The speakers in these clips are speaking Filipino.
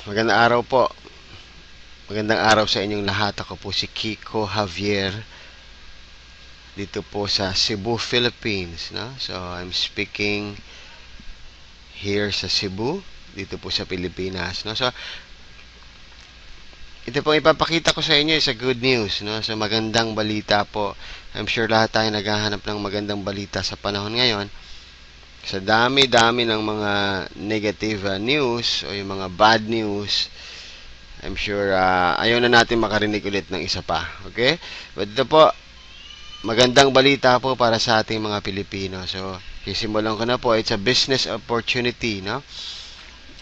Magandang araw po. Magandang araw sa inyong lahat. Ako po si Kiko Javier dito po sa Cebu, Philippines, no? So, I'm speaking here sa Cebu, dito po sa Pilipinas, no? So, ito pong ipapakita ko sa inyo is a good news, no? So, magandang balita po. I'm sure lahat tayo naghahanap ng magandang balita sa panahon ngayon. Sa dami-dami ng mga negative news o yung mga bad news, I'm sure ayaw na natin makarinig ulit ng isa pa. Okay? But ito po, magandang balita po para sa ating mga Pilipino. So, sisimulan ko na po. It's a business opportunity, no?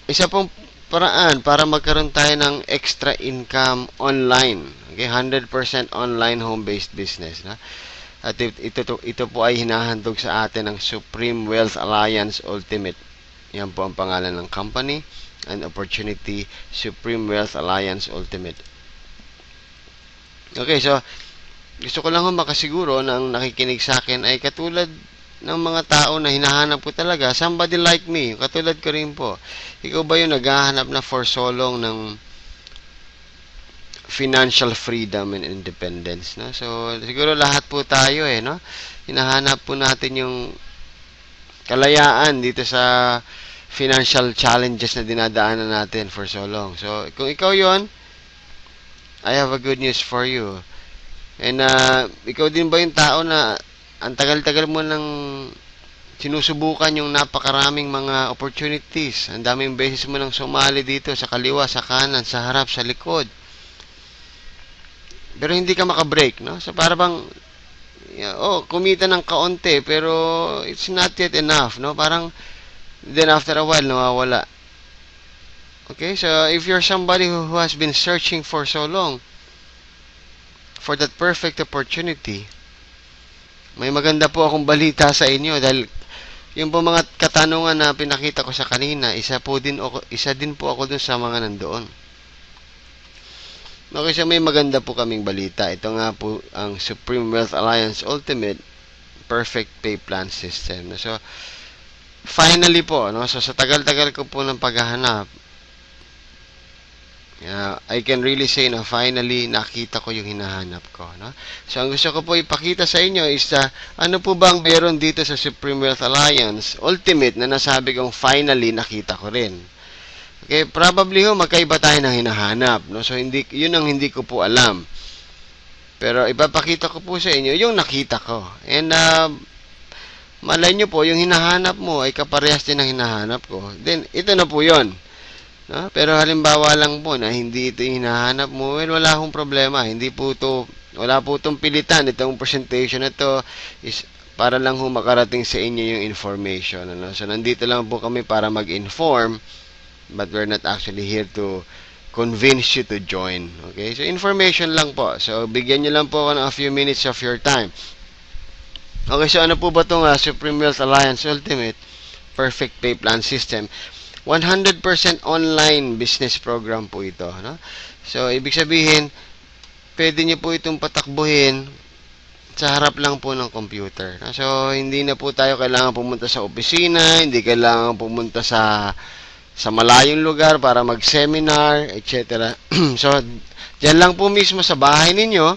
Isa pong paraan para magkaroon tayo ng extra income online. Okay? 100% online home-based business, no? At ito po ay hinahandog sa atin ng Supreme Wealth Alliance Ultimate. Yan po ang pangalan ng company and opportunity, Supreme Wealth Alliance Ultimate. Okay, so gusto ko lang makasiguro na ang nakikinig sa akin ay katulad ng mga tao na hinahanap ko talaga, somebody like me, katulad ko rin po. Ikaw ba yung naghahanap na for so long ng financial freedom and independence, no? So, siguro lahat po tayo no? Hinahanap po natin yung kalayaan dito sa financial challenges na dinadaanan natin for so long. So, kung ikaw yon, I have a good news for you. And ikaw din ba yung tao na ang tagal-tagal mo nang sinusubukan yung napakaraming mga opportunities. Ang daming beses mo nang sumali dito sa kaliwa, sa kanan, sa harap, sa likod. Pero hindi ka makabreak, no? So, para bang, kumita ng kaunti, pero it's not yet enough, no? Parang, then after a while, nawawala. Okay, so if you're somebody who has been searching for so long for that perfect opportunity, may maganda po akong balita sa inyo dahil yung po mga katanungan na pinakita ko sa kanina, isa din po ako dun sa mga nandoon. Okay, so may maganda po kaming balita. Ito nga po ang Supreme Wealth Alliance Ultimate Perfect Pay Plan System. So, finally po, no? So, sa tagal-tagal ko po ng paghahanap, I can really say na finally nakita ko yung hinahanap ko, no? So, ang gusto ko po ipakita sa inyo is ano po bang meron dito sa Supreme Wealth Alliance Ultimate na nasabi kong finally nakita ko rin. Okay, probably magkaiba tayo ng hinahanap, no? So, yun ang hindi ko po alam. Pero ipapakita ko po sa inyo yung nakita ko. And malay nyo po, yung hinahanap mo ay kaparehas din ng hinahanap ko. Then, ito na po yun. No? Pero halimbawa lang po na hindi ito yung hinahanap mo, well, wala akong problema. Wala po itong pilitan. Itong presentation na ito is para lang makarating sa inyo yung information. Ano? So, nandito lang po kami para mag-inform, but we're not actually here to convince you to join. Okay? So, information lang po. So, bigyan nyo lang po ako ng a few minutes of your time. Okay, so ano po ba itong Supreme Wealth Alliance Ultimate Perfect Pay Plan System? 100% online business program po ito. No? So, ibig sabihin, pwede nyo po itong patakbuhin sa harap lang po ng computer. No? So, hindi na po tayo kailangan pumunta sa opisina, hindi kailangan pumunta sa malayong lugar para mag-seminar, etc. So, dyan lang po mismo sa bahay ninyo.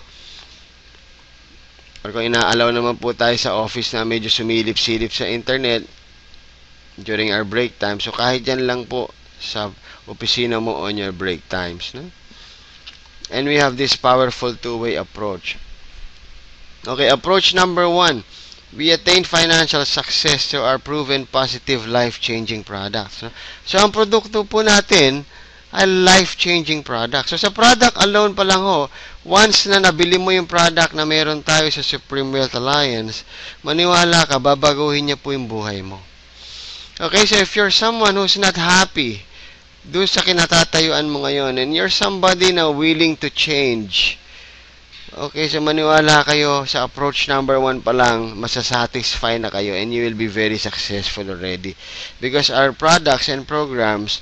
Or kung inaalaw naman po tayo sa office na medyo sumilip-silip sa internet during our break time. So, kahit dyan lang po sa opisina mo on your break times. No? And we have this powerful two-way approach. Okay, approach number 1. We attain financial success through our proven positive life-changing products. No? So, ang produkto po natin ay life-changing products. So, sa product alone pa lang once na nabili mo yung product na meron tayo sa Supreme Wealth Alliance, maniwala ka, babaguhin niya po yung buhay mo. Okay, so if you're someone who's not happy doon sa kinatatayuan mo ngayon, and you're somebody na willing to change, okay, so maniwala kayo sa approach number 1 pa lang, masasatisfy na kayo and you will be very successful already. Because our products and programs,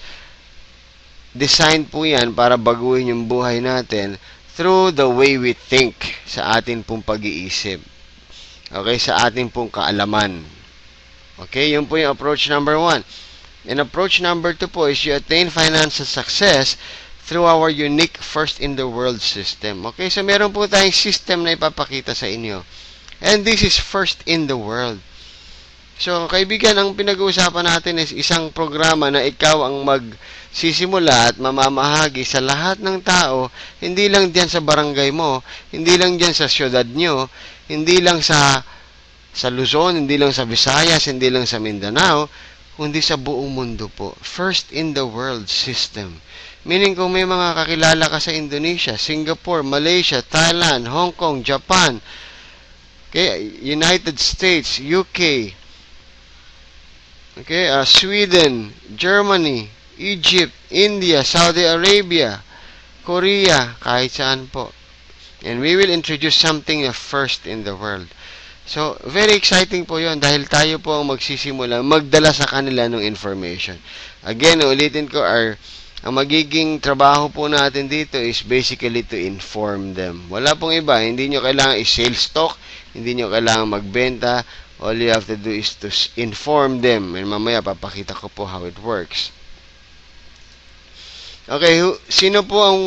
designed po yan para baguhin yung buhay natin through the way we think, sa atin pong pag-iisip. Okay, sa atin pong kaalaman. Okay, yun po yung approach number 1. And approach number 2 po is you attain financial success through our unique first-in-the-world system. Okay, so meron po tayong system na ipapakita sa inyo. And this is first in the world. So, kaibigan, ang pinag-uusapan natin is isang programa na ikaw ang magsisimula at mamamahagi sa lahat ng tao, hindi lang diyan sa barangay mo, hindi lang diyan sa syudad nyo, hindi lang sa Luzon, hindi lang sa Visayas, hindi lang sa Mindanao, kundi sa buong mundo po. First in the world system. Meaning kung may mga kakilala ka sa Indonesia, Singapore, Malaysia, Thailand, Hong Kong, Japan, okay, United States, UK, okay, Sweden, Germany, Egypt, India, Saudi Arabia, Korea, kahit saan po. And we will introduce something first in the world. So, very exciting po yon dahil tayo po ang magsisimula magdala sa kanila ng information. Again, ulitin ko, ang magiging trabaho po natin dito is basically to inform them. Wala pong iba, hindi nyo kailangan i-sales talk, hindi nyo kailangan magbenta. All you have to do is to inform them. And mamaya, papakita ko po how it works. Okay, sino po ang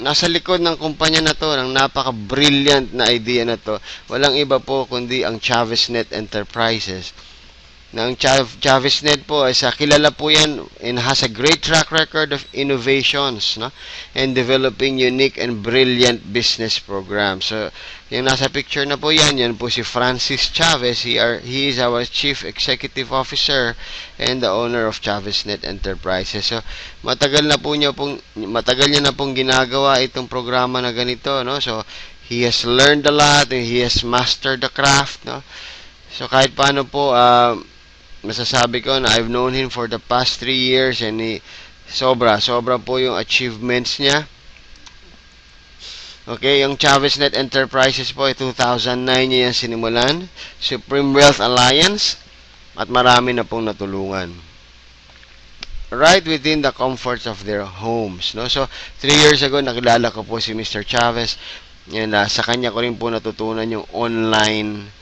nasa likod ng kumpanya na to, ng napaka-brilliant na idea na to? Walang iba po kundi ang ChavesNet Enterprises. Ang ChavesNet po ay kilala po yan and has a great track record of innovations, no? And developing unique and brilliant business programs. So, yung nasa picture na po yan po si Francis Chavez. He is our Chief Executive Officer and the owner of ChavesNet Enterprises. So, matagal niya na pong ginagawa itong programa na ganito, no? So, he has learned a lot and he has mastered the craft, no? So, kahit paano po, masasabi ko na I've known him for the past 3 years and sobra po yung achievements niya. Okay, yung ChavesNet Enterprises po ay 2009 niya yan sinimulan. Supreme Wealth Alliance at marami na pong natulungan. Right within the comforts of their homes, no? So, 3 years ago nakilala ko po si Mr. Chavez and sa kanya ko rin po natutunan yung online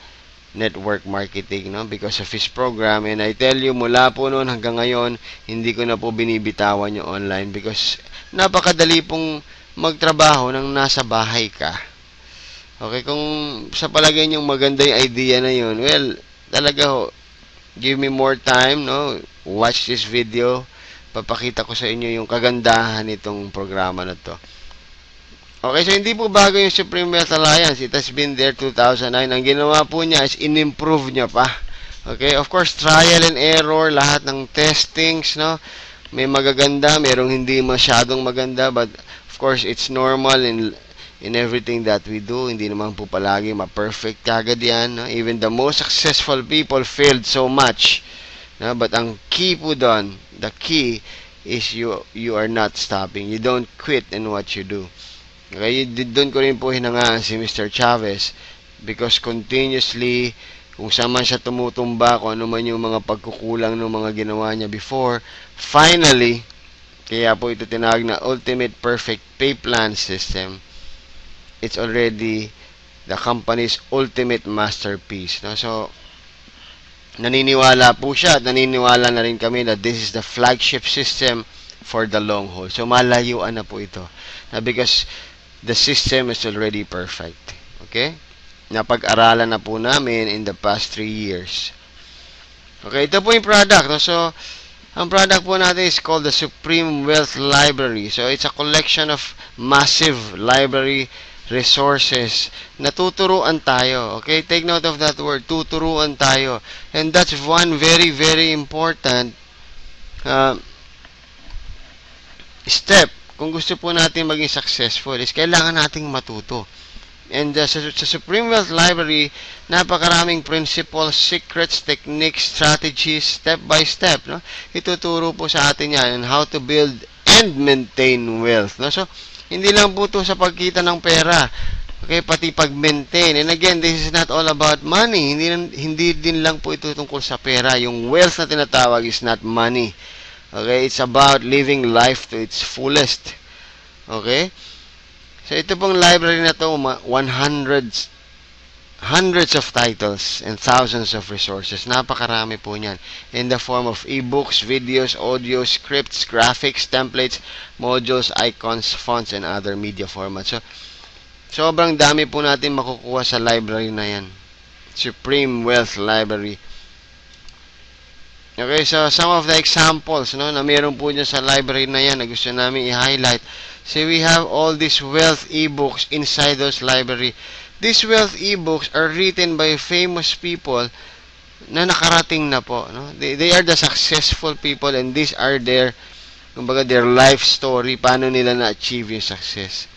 network marketing, no? Because of his program. And I tell you, mula po noon hanggang ngayon, hindi ko na po binibitawan yung online because napakadali pong magtrabaho nang nasa bahay ka. Okay, kung sa palagay niyong maganda yung idea na yun, well, talaga ho, give me more time, no? Watch this video. Papakita ko sa inyo yung kagandahan nitong programa na to. Okay, so hindi po bago yung Supreme Wealth Alliance. It has been there 2009. Ang ginawa po niya is in-improve niya pa. Okay, of course, trial and error, lahat ng testings, no? May magaganda, merong hindi masyadong maganda, but of course, it's normal in everything that we do. Hindi naman po palagi ma-perfect kagad yan, no? Even the most successful people failed so much. No? But ang key po doon, the key is you are not stopping. You don't quit in what you do. Okay, doon ko rin po hinangaan si Mr. Chavez because continuously, kung saan man siya tumutumba, kung ano man yung mga pagkukulang ng mga ginawa niya before, finally, kaya po ito tinawag na Ultimate Perfect Pay Plan System. It's already the company's ultimate masterpiece. No? So, naniniwala po siya at naniniwala na rin kami that this is the flagship system for the long haul. So, malayuan na po ito. Because the system is already perfect. Okay? Napag-aralan na po namin in the past 3 years. Okay, ito po yung product. No? So, ang product po natin is called the Supreme Wealth Library. So, it's a collection of massive library resources. Natuturuan tayo. Okay? Take note of that word. Tuturuan tayo. And that's one very, very important step. Kung gusto po natin maging successful, is kailangan nating matuto. And sa Supreme Wealth Library, napakaraming principles, secrets, techniques, strategies, step by step. No? Ituturo po sa atin yan on how to build and maintain wealth. No? So, hindi lang po ito sa pagkita ng pera. Okay, pati pag-maintain. And again, this is not all about money. Hindi din lang po ito tungkol sa pera. Yung wealth na tinatawag is not money. Okay, it's about living life to its fullest. Okay? So, ito pong library na to, 100 hundreds of titles and thousands of resources. Napakarami po niyan. In the form of ebooks, videos, audio, scripts, graphics, templates, modules, icons, fonts, and other media formats. So, sobrang dami po natin makukuha sa library na yan. Supreme Wealth Library. Okay, so some of the examples, no, na meron po dyan sa library na yan na gusto namin i-highlight. So we have all these wealth ebooks inside those library. These wealth ebooks are written by famous people na nakarating na po, no? They are the successful people, and these are their, kumbaga, their life story, paano nila na-achieve yung success.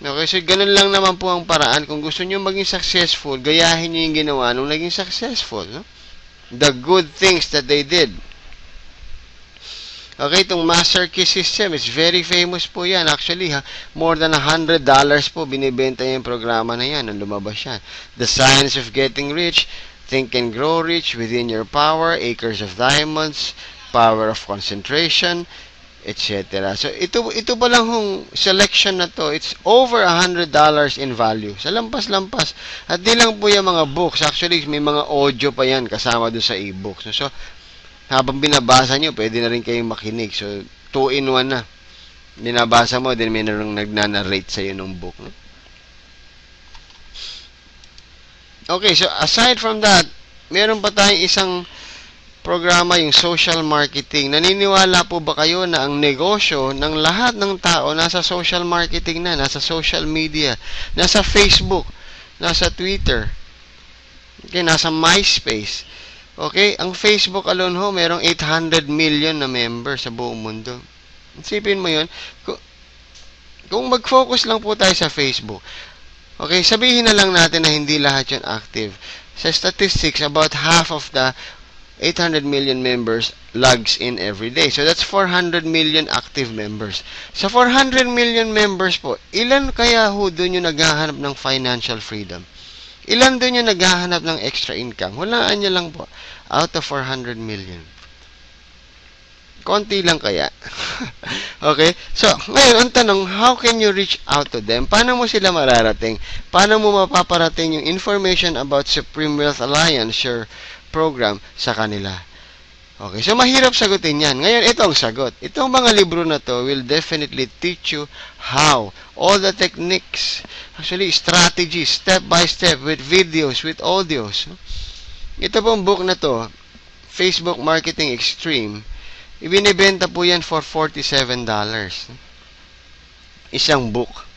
Okay, so ganun lang naman po ang paraan. Kung gusto nyo maging successful, gayahin nyo yung ginawa nung naging successful, no? The good things that they did. Okay, itong Master Key System is very famous po yan. Actually, more than $100 po binibenta yung programa na yan nung lumabas yan. The Science of Getting Rich, Think and Grow Rich, Within Your Power, Acres of Diamonds, Power of Concentration, etc. So, ito pa lang hong selection na to, it's over $100 in value. Sa lampas-lampas. At di lang po yung mga books. Actually, may mga audio pa yan kasama doon sa e-books. So, habang binabasa nyo, pwede na rin kayong makinig. So, 2-in-1 na. Binabasa mo, then may nagnanarrate sa'yo ng book. No? Okay, so aside from that, meron pa tayong isang programa, yung social marketing. Naniniwala po ba kayo na ang negosyo ng lahat ng tao nasa social marketing na, nasa social media, nasa Facebook, nasa Twitter, okay, nasa MySpace. Okay, ang Facebook alone ho, merong 800 million na members sa buong mundo. Isipin mo yun. Kung mag-focus lang po tayo sa Facebook, okay, sabihin na lang natin na hindi lahat yun active. Sa statistics, about half of the 800 million members logs in every day. So, that's 400 million active members. Sa 400 million members po, ilan kaya ho doon yung naghahanap ng financial freedom? Ilan doon yung naghahanap ng extra income? Hulaan nyo lang po. Out of 400 million. Konti lang kaya. Okay? So, ngayon, ang tanong, how can you reach out to them? Paano mo sila mararating? Paano mo mapaparating yung information about Supreme Wealth Alliance, your program, sa kanila? Okay, so mahirap sagutin yan. Ngayon, ito ang sagot. Itong mga libro na to will definitely teach you how. All the techniques, actually, strategies, step by step, with videos, with audios. Ito pong book na to, Facebook Marketing Extreme, ibinibenta po yan for $47. Isang book.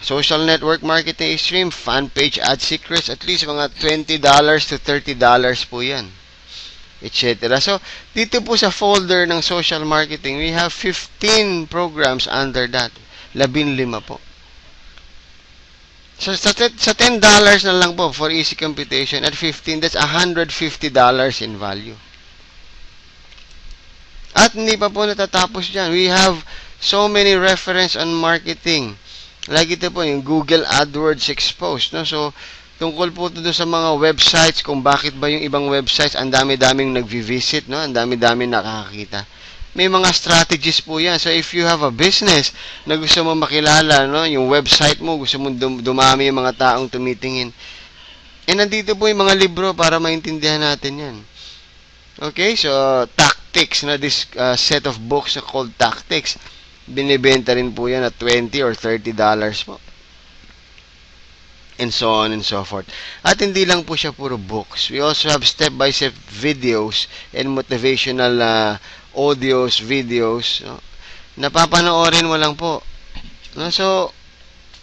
Social Network Marketing Extreme, Fan Page Ad Secrets, at least mga $20 to $30 po yan. Etc. So, dito po sa folder ng social marketing, we have 15 programs under that. 15 po. So, sa $10 na lang po for easy computation, at 15, that's $150 in value. At hindi pa po natatapos dyan. We have so many reference on marketing. Like ito po, yung Google AdWords Exposed. No? So, tungkol po ito sa mga websites, kung bakit ba yung ibang websites, ang dami-daming nag-visit, no? Ang dami-daming nakakakita. May mga strategies po yan. So, if you have a business na gusto mo makilala, no? Yung website mo, gusto mo dumami yung mga taong tumitingin. Nandito po yung mga libro para maintindihan natin yan. Okay, so, Tactics, na this set of books called Tactics, binibenta rin po yan at $20 or $30 po. And so on and so forth. At hindi lang po siya puro books. We also have step-by-step videos and motivational audios, videos. No? Napapanoorin mo lang po. No? So,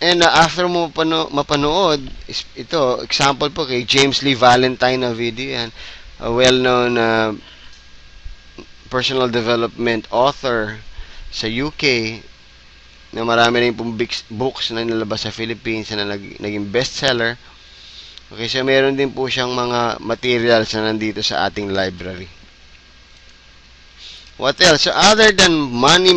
and after mo mapanood, ito, example po kay James Lee Valentine na video yan. A well-known personal development author sa UK, na marami rin pong books na nilabas sa Philippines na naging bestseller. Okay, so meron din po siyang mga materials na nandito sa ating library. What else? So other than money,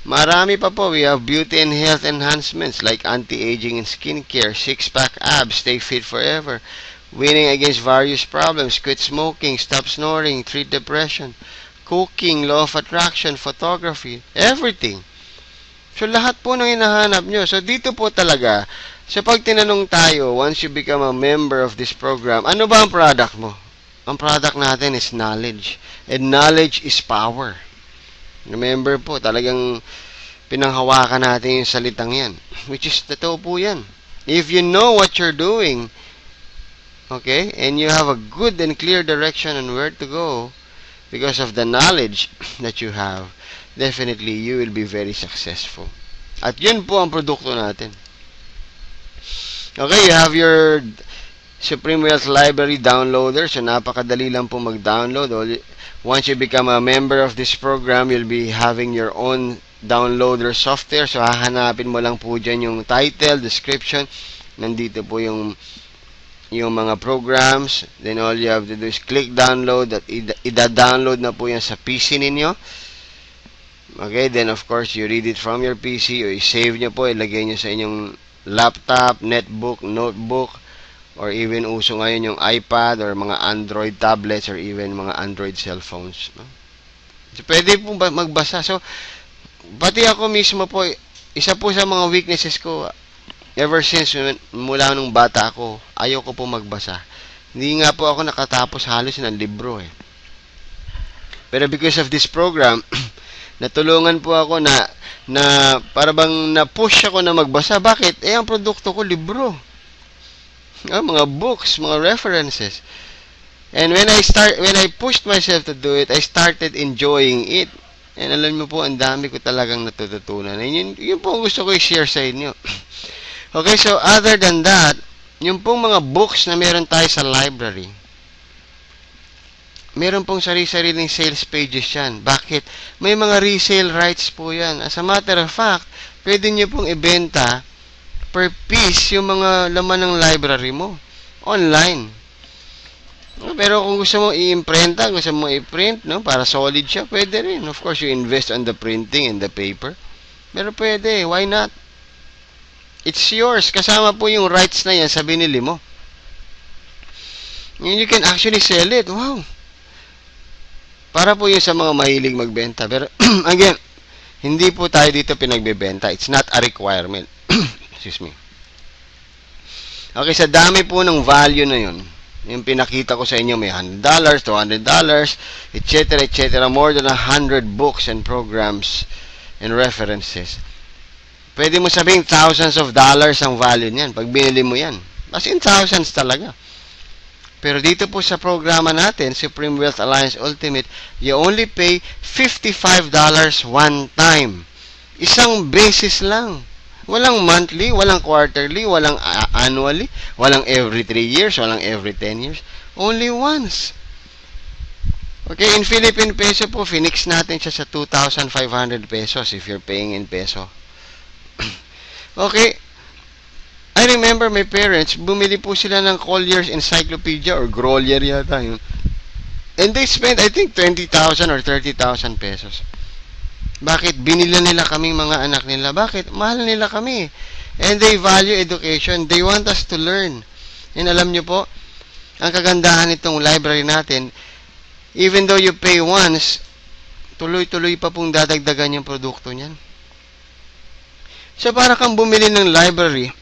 marami pa po. We have beauty and health enhancements like anti-aging and skincare, six-pack abs, stay fit forever, winning against various problems, quit smoking, stop snoring, treat depression, cooking, law of attraction, photography, everything. So, lahat po ng hinahanap nyo. So, dito po talaga, So, pag tinanong tayo, once you become a member of this program, ano ba ang product mo? Ang product natin is knowledge. And knowledge is power. Remember po, talagang pinanghawakan natin yung salitang yan. Which is, totoo po yan. If you know what you're doing, okay, and you have a good and clear direction on where to go, because of the knowledge that you have, definitely, you will be very successful. At yun po ang produkto natin. Okay, you have your Supreme Wealth Library downloader. So, napakadali lang po mag-download. Once you become a member of this program, you'll be having your own downloader software. So, hahanapin mo lang po dyan yung title, description. Nandito po yung mga programs. Then, all you have to do is click download. At ida-download na po yan sa PC ninyo. Okay, then of course, you read it from your PC or i-save nyo po. Ilagay nyo sa inyong laptop, netbook, notebook, or even uso ngayon yung iPad or mga Android tablets or even mga Android cellphones. No? So, pwede po magbasa. So, pati ako mismo po, isa po sa mga weaknesses ko, ever since, mula nung bata ako, ayoko po magbasa. Hindi nga po ako nakatapos halos ng libro eh. Pero because of this program, natulungan po ako na para bang na-push ako na magbasa. Bakit? Ang produkto ko, libro. Mga books, mga references. And when I pushed myself to do it, I started enjoying it. And alam mo po, ang dami ko talagang natututunan. And yun po ang gusto ko i-share sa inyo. Okay, so other than that, yung pong mga books na meron tayo sa library, meron pong sarili-sariling sales pages yan. Bakit? May mga resale rights po yan. As a matter of fact, pwede nyo pong ibenta per piece yung mga laman ng library mo. Online. Pero kung gusto mo i-imprenta, gusto mo i-print, no, para solid siya, pwede rin. Of course, you invest on the printing and the paper. Pero pwede. Why not? It's yours. Kasama po yung rights na yan sa binili mo. You can actually sell it. Wow. Para po yun sa mga mahilig magbenta. Pero, again, hindi po tayo dito pinagbebenta. It's not a requirement. Excuse me. Okay, sa dami po ng value na yun, yung pinakita ko sa inyo, may $100, $200, etc., etc., more than 100 books and programs and references. Pwede mo sabihin thousands of dollars ang value niyan pag binili mo yan. As in thousands talaga. Pero dito po sa programa natin, Supreme Wealth Alliance Ultimate, you only pay $55 one time. Isang beses lang. Walang monthly, walang quarterly, walang annually, walang every 3 years, walang every 10 years. Only once. Okay, in Philippine peso po, finix natin siya sa 2,500 pesos if you're paying in peso. Okay, I remember my parents, bumili po sila ng Collier's Encyclopedia or Grolier yata yun. And they spent, I think, 20,000 or 30,000 pesos. Bakit? Binila nila kaming mga anak nila. Bakit? Mahal nila kami. And they value education. They want us to learn. And alam nyo po, ang kagandahan nitong library natin, even though you pay once, tuloy-tuloy pa pong dadagdagan yung produkto niyan. So, para kang bumili ng library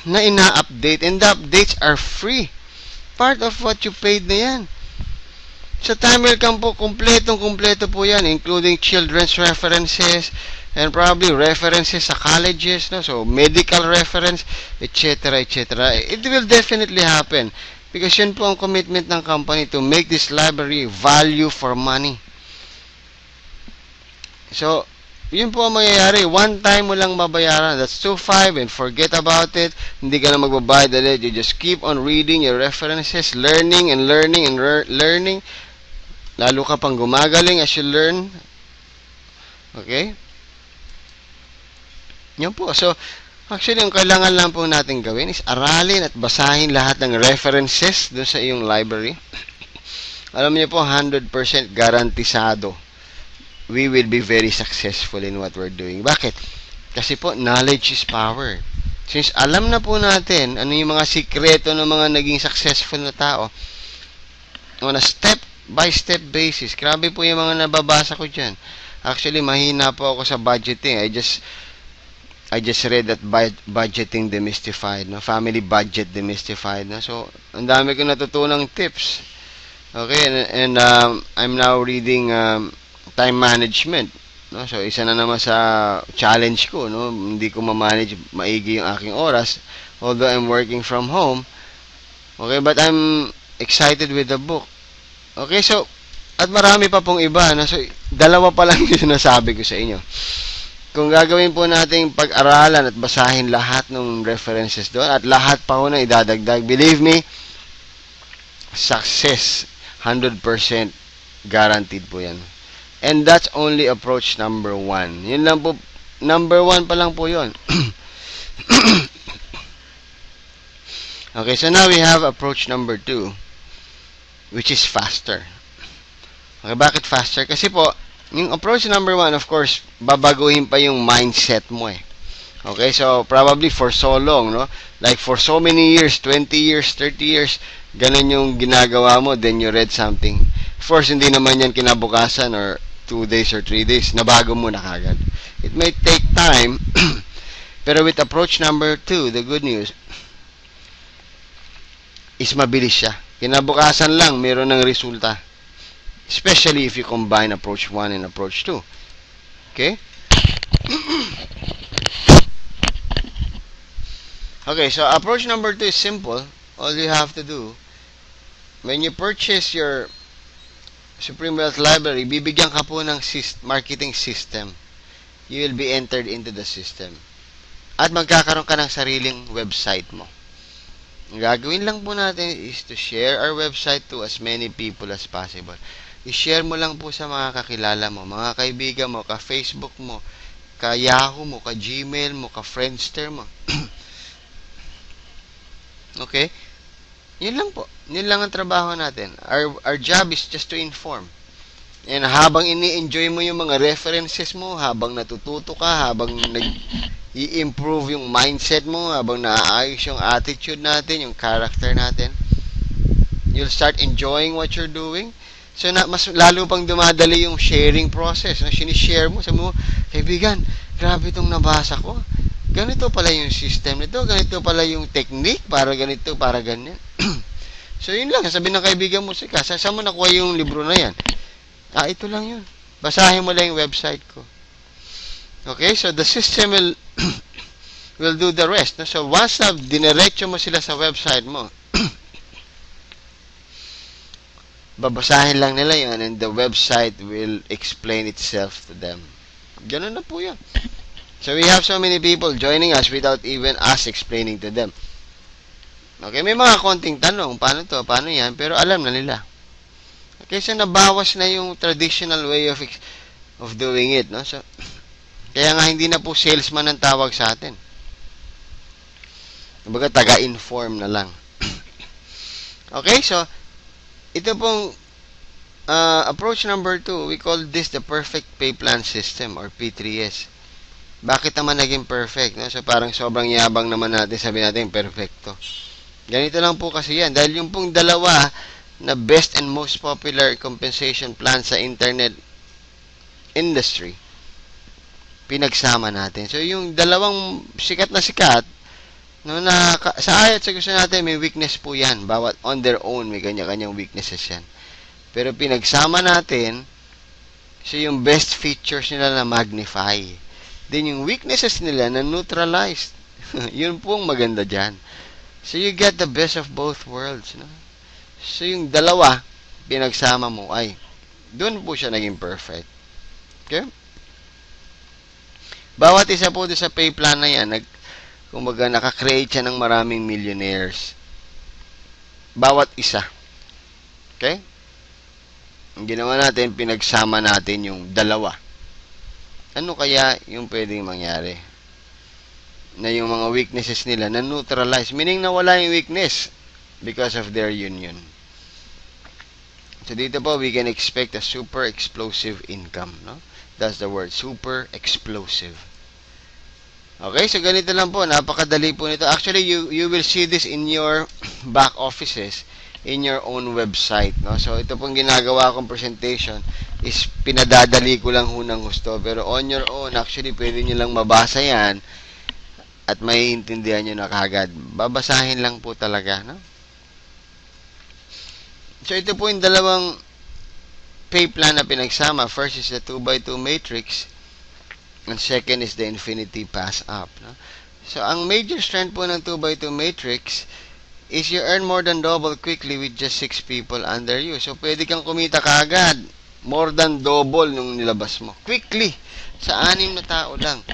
na ina-update, and the updates are free. Part of what you paid na yan. Sa Timer Camp po, kumpletong-kumpleto po yan, including children's references, and probably references sa colleges, no? So, medical reference, etc., etc. It will definitely happen. Because yun po ang commitment ng company to make this library value for money. So, yun po ang mangyayari. One time mo lang mabayaran. That's 2.5 and forget about it. Hindi ka na magbabayad ulit. You just keep on reading your references, learning and learning and learning. Lalo ka pang gumagaling as you learn. Okay? Yun po. So, actually, ang kailangan lang po natin gawin is aralin at basahin lahat ng references dun sa iyong library. Alam niyo po, 100% garantisado. We will be very successful in what we're doing. Bakit? Kasi po, knowledge is power. Since alam na po natin ano yung mga sikreto ng mga naging successful na tao, on a step-by-step basis, grabe po yung mga nababasa ko dyan. Actually, mahina po ako sa budgeting. I just read that budgeting demystified, no? Family budget demystified, no? So, ang dami ko natutunang tips. Okay, and I'm now reading time management, no? So, isa na naman sa challenge ko, no? Hindi ko ma-manage maigi yung aking oras, although I'm working from home. Okay, but I'm excited with the book. Okay, so, at marami pa pong iba, no? So, dalawa pa lang yung sinasabi ko sa inyo. Kung gagawin po nating pag-aralan at basahin lahat ng references doon at lahat pa ho na idadagdag, believe me, success 100% guaranteed po yan. And that's only approach number 1. Yun lang po, number 1 pa lang po yun. Okay, so now we have approach number 2, which is faster. Okay, bakit faster? Kasi po, yung approach number 1, of course, babaguhin pa yung mindset mo eh. Okay, so probably for so long, no? Like for so many years, 20 years, 30 years, ganun yung ginagawa mo, then you read something. Of course, hindi naman yan kinabukasan or 2 days or 3 days, nabago mo na kagad. It may take time, pero with approach number 2, the good news is mabilis siya. Kinabukasan lang, meron ng resulta. Especially if you combine approach 1 and approach 2. Okay? Okay, so approach number 2 is simple. All you have to do, when you purchase your Supreme Wealth Library, bibigyan ka po ng marketing system. You will be entered into the system. At magkakaroon ka ng sariling website mo. Ang gagawin lang po natin is to share our website to as many people as possible. I-share mo lang po sa mga kakilala mo, mga kaibigan mo, ka-Facebook mo, ka-Yahoo mo, ka-Gmail mo, ka-Friendster mo. Okay? Yun lang po. Yun lang ang trabaho natin. Our job is just to inform. And habang ini-enjoy mo yung mga references mo, habang natututo ka, habang nag-i-improve yung mindset mo, habang naaayos yung attitude natin, yung character natin, you'll start enjoying what you're doing. So, mas lalo pang dumadali yung sharing process. Sinishare mo, sabi mo, kaibigan, grabe itong nabasa ko. Ganito pala yung system nito, ganito pala yung technique, para ganito, para ganyan. So, yun lang. Sabi ng kaibigan mo, sika, saan mo nakuha yung libro na yan? Ito lang yun. Basahin mo lang yung website ko. Okay, so the system will do the rest. No? So, once na dinerecho mo sila sa website mo, babasahin lang nila yun and the website will explain itself to them. Ganun na po yun. So, we have so many people joining us without even us explaining to them. Okay, may mga konting tanong, paano to, paano yan, pero alam na nila. Okay, so nabawas na yung traditional way of doing it, no? So, kaya nga hindi na po salesman ang tawag sa atin. Kumbaga, taga-inform na lang. Okay, so, ito pong approach number 2, we call this the perfect pay plan system or P3S. Bakit naman naging perfect? No? So parang sobrang yabang naman natin, sabi natin perfecto. Ganito lang po kasi yan. Dahil yung pong dalawa na best and most popular compensation plan sa internet industry, pinagsama natin. So yung dalawang sikat na sikat, no, na sa ayat sa gusto natin, may weakness po yan. Bawat on their own, may kanya-kanyang weaknesses yan. Pero pinagsama natin, so yung best features nila na magnify. Then yung weaknesses nila na neutralized. Yun po ang maganda dyan. So you get the best of both worlds. No? So yung dalawa, pinagsama mo, ay, doon po siya naging perfect. Okay? Bawat isa po sa pay plan na yan, kumbaga nakakreate siya ng maraming millionaires. Bawat isa. Okay? Ang ginawa natin, pinagsama natin yung dalawa. Ano kaya yung pwedeng mangyari? Na yung mga weaknesses nila na neutralize. Meaning nawala yung weakness because of their union. So dito po, we can expect a super explosive income. No? That's the word, super explosive. Okay, so ganito lang po. Napakadali po nito. Actually, you will see this in your back offices, in your own website. No? So ito pong ginagawa kong presentation is pinadadali ko lang ho ng gusto. Pero on your own, actually, pwede nyo lang mabasa yan at maiintindihan nyo na kagad. Babasahin lang po talaga, no? So, ito po yung dalawang pay plan na pinagsama. First is the 2x2 matrix, and second is the infinity pass up, no? So, ang major strength po ng 2x2 matrix is you earn more than double quickly with just 6 people under you. So, pwede kang kumita kaagad. More than double nung nilabas mo. Quickly. Sa 6 na tao lang.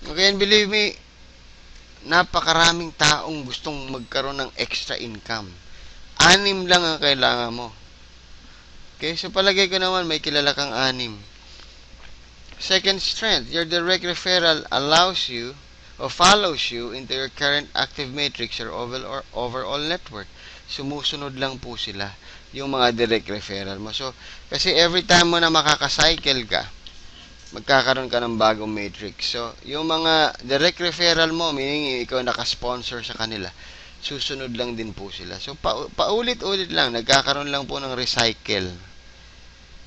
Okay, and believe me, napakaraming taong gustong magkaroon ng extra income. 6 lang ang kailangan mo. Okay, so palagay ko naman may kilala kang 6. Second strength, your direct referral allows you o follows you into your current active matrix or overall network. Sumusunod lang po sila yung mga direct referral mo. So, kasi every time mo na makakacycle ka, magkakaroon ka ng bagong matrix. So, yung mga direct referral mo, meaning ikaw nakasponsor sa kanila, susunod lang din po sila. So, paulit-ulit lang, nagkakaroon lang po ng recycle.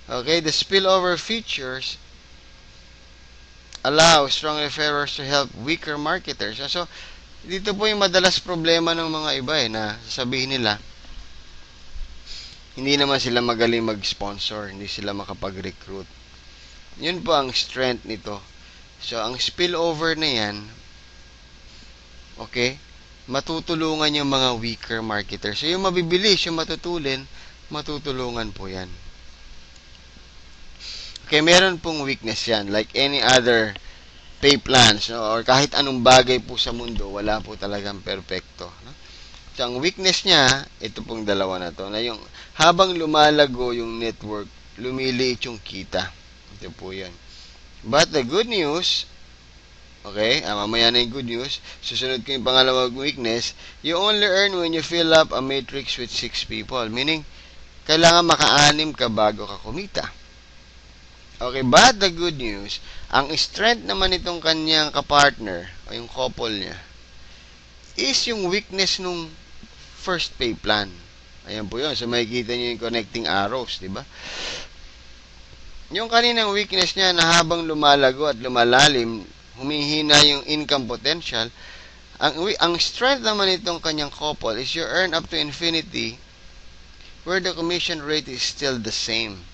Okay, the spillover features allow strong referrers to help weaker marketers. So, dito po yung madalas problema ng mga iba na sasabihin nila, hindi naman sila magaling mag-sponsor, hindi sila makapag-recruit. Yun po ang strength nito. So, ang spillover na yan, okay, matutulungan yung mga weaker marketers. So, yung mabibilis, yung matutulungan po yan. Okay, meron pong weakness yan. Like any other pay plans, no? Or kahit anong bagay po sa mundo, wala po talagang perfecto. No? So, ang weakness niya, ito pong dalawa na to, na yung habang lumalago yung network, lumiliit yung kita. Ito po yan. But the good news, okay, mamaya na yung good news, susunod ko yung pangalawang weakness, you only earn when you fill up a matrix with 6 people. Meaning, kailangan maka-6 ka bago ka kumita. Okay, but the good news, ang strength naman itong kanyang kapartner, o yung couple niya, is yung weakness nung first pay plan. Ayan po yun. So, makikita nyo yung connecting arrows, di ba? Yung kaninang weakness niya na habang lumalago at lumalalim, humihina yung income potential, ang strength naman itong kanyang couple is you earn up to infinity where the commission rate is still the same.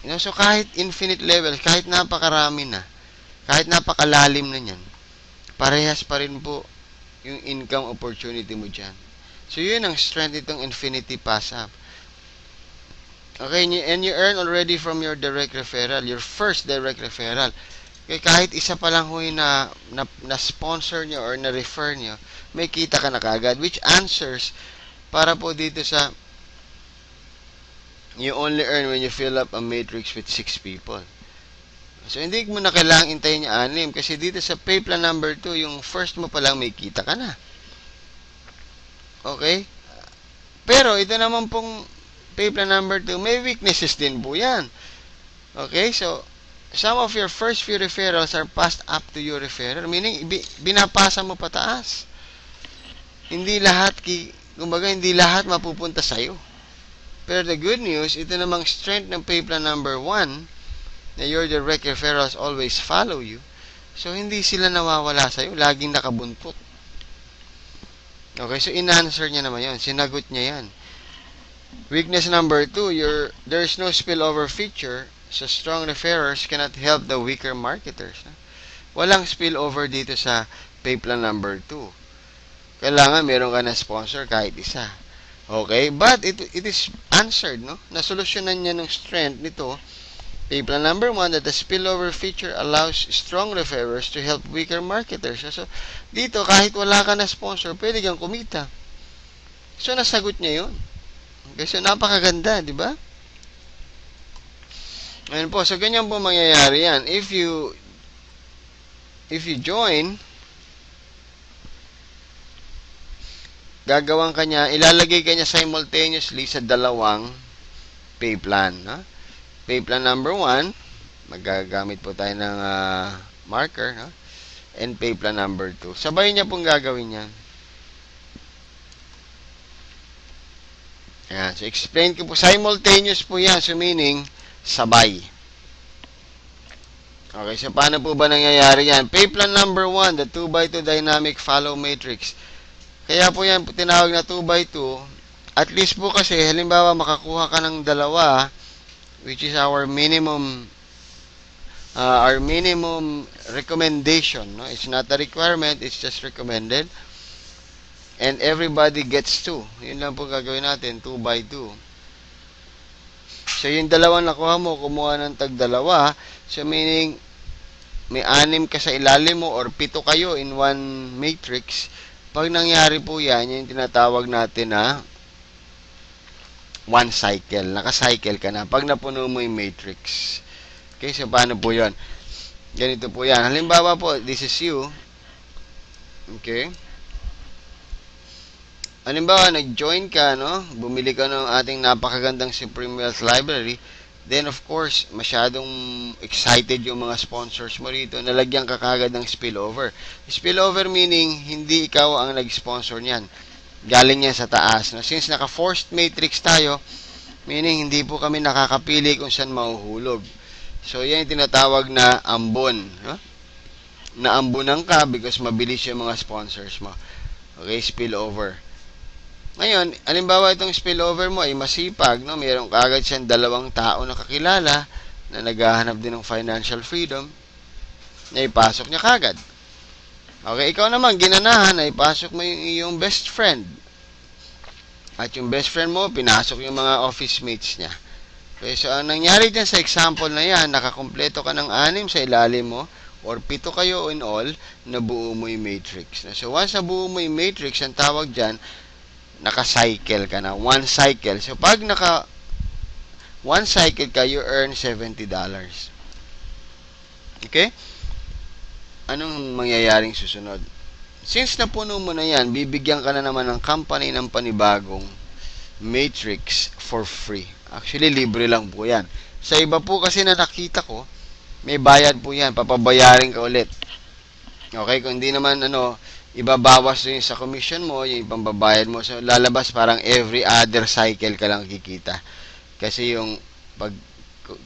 You know, so kahit infinite levels, kahit napakarami na, kahit napakalalim na yan, parehas pa rin po yung income opportunity mo dyan. So, yun ang strength itong infinity pass up. Okay, and you earn already from your direct referral, your first direct referral. Okay, kahit isa pa lang huy na sponsor nyo or na-refer nyo, may kita ka na kagad, which answers para po dito sa you only earn when you fill up a matrix with 6 people. So, hindi mo na kailangang intayin yung 6 kasi dito sa pay plan number 2, yung first mo pa lang may kita ka na. Okay? Pero, ito naman pong pay plan number 2, may weaknesses din po yan. Okay? So, some of your first few referrals are passed up to your referrer. Meaning, binapasa mo pataas. Hindi lahat, kumbaga, hindi lahat mapupunta sa'yo. Pero the good news, ito namang strength ng pay plan number 1, na your direct referrals always follow you. So, hindi sila nawawala sa'yo. Laging nakabuntot. Okay, so in-answer niya naman yun. Sinagot niya yan. Weakness number 2, there's no spillover feature, so strong referrers cannot help the weaker marketers. Walang spillover dito sa pay plan number 2. Kailangan meron ka na sponsor kahit isa. Okay, but it is answered, no? Nasolusyonan niya ng strength nito. Pay plan number 1, that the spillover feature allows strong referrers to help weaker marketers. So, dito, kahit wala ka na sponsor, pwede kang kumita. So, nasagot niya yun. Okay, so, napakaganda, di ba? Ayun po, so, ganyan po mangyayari yan. If you join, gagawin kanya, ilalagay kanya simultaneously sa dalawang pay plan. No? Pay plan number 1, magagamit po tayo ng marker. No? And pay plan number 2. Sabay niya pong gagawin yan. Ayan. So, explain ko po. Simultaneous po yan. So, meaning, sabay. Okay, so paano po ba nangyayari yan? Pay plan number 1, the 2x2 dynamic follow matrix. Kaya po yan tinawag na 2x2. At least po kasi, halimbawa makakuha ka ng dalawa, which is our minimum recommendation. No? It's not a requirement, it's just recommended. And everybody gets 2. Yun lang po gagawin natin, 2x2. So, yung dalawang nakuha mo, kumuha ng tag-dalawa. So, meaning, may 6 ka sa ilalim mo or 7 kayo in one matrix. Pag nangyari po yan, yung tinatawag natin na one cycle. Naka-cycle ka na. Pag napuno mo yung matrix. Okay, so paano po yun? Ganito po yan. Halimbawa po, this is you. Okay. Halimbawa, nag-join ka, no? Bumili ka ng ating napakagandang Supreme Wealth Library. Then, of course, masyadong excited yung mga sponsors mo rito. Nalagyan ka kagad ng spillover. Spillover meaning, hindi ikaw ang nag-sponsor niyan. Galing yan sa taas. No? Since naka-forced matrix tayo, meaning hindi po kami nakakapili kung saan mahuhulog. So, yan yung tinatawag na ambon. No? Naambunan ka because mabilis yung mga sponsors mo. Okay, spillover. Ngayon, halimbawa itong spillover mo ay masipag, no? Mayroon kagad siyang 2 tao na kakilala na naghahanap din ng financial freedom na ipasok niya kagad. Okay, ikaw naman, ginanahan na ipasok mo yung iyong best friend. At yung best friend mo, pinasok yung mga office mates niya. Okay, so ang nangyari dyan sa example na yan, nakakompleto ka ng 6 sa ilalim mo, or 7 kayo in all, nabuo mo yung matrix. So once nabuo mo yung matrix, ang tawag dyan, naka-cycle ka na. One cycle. So, pag one cycle ka, you earn $70. Okay? Anong mangyayaring susunod? Since napuno mo na yan, bibigyan ka na naman ng company ng panibagong matrix for free. Actually, libre lang po yan. Sa iba po kasi na nakita ko, may bayad po yan. Papabayarin ka ulit. Okay? Kung hindi naman, ibabawas yun sa commission mo, yung pambabayad mo. So, lalabas parang every other cycle ka lang kikita. Kasi yung pag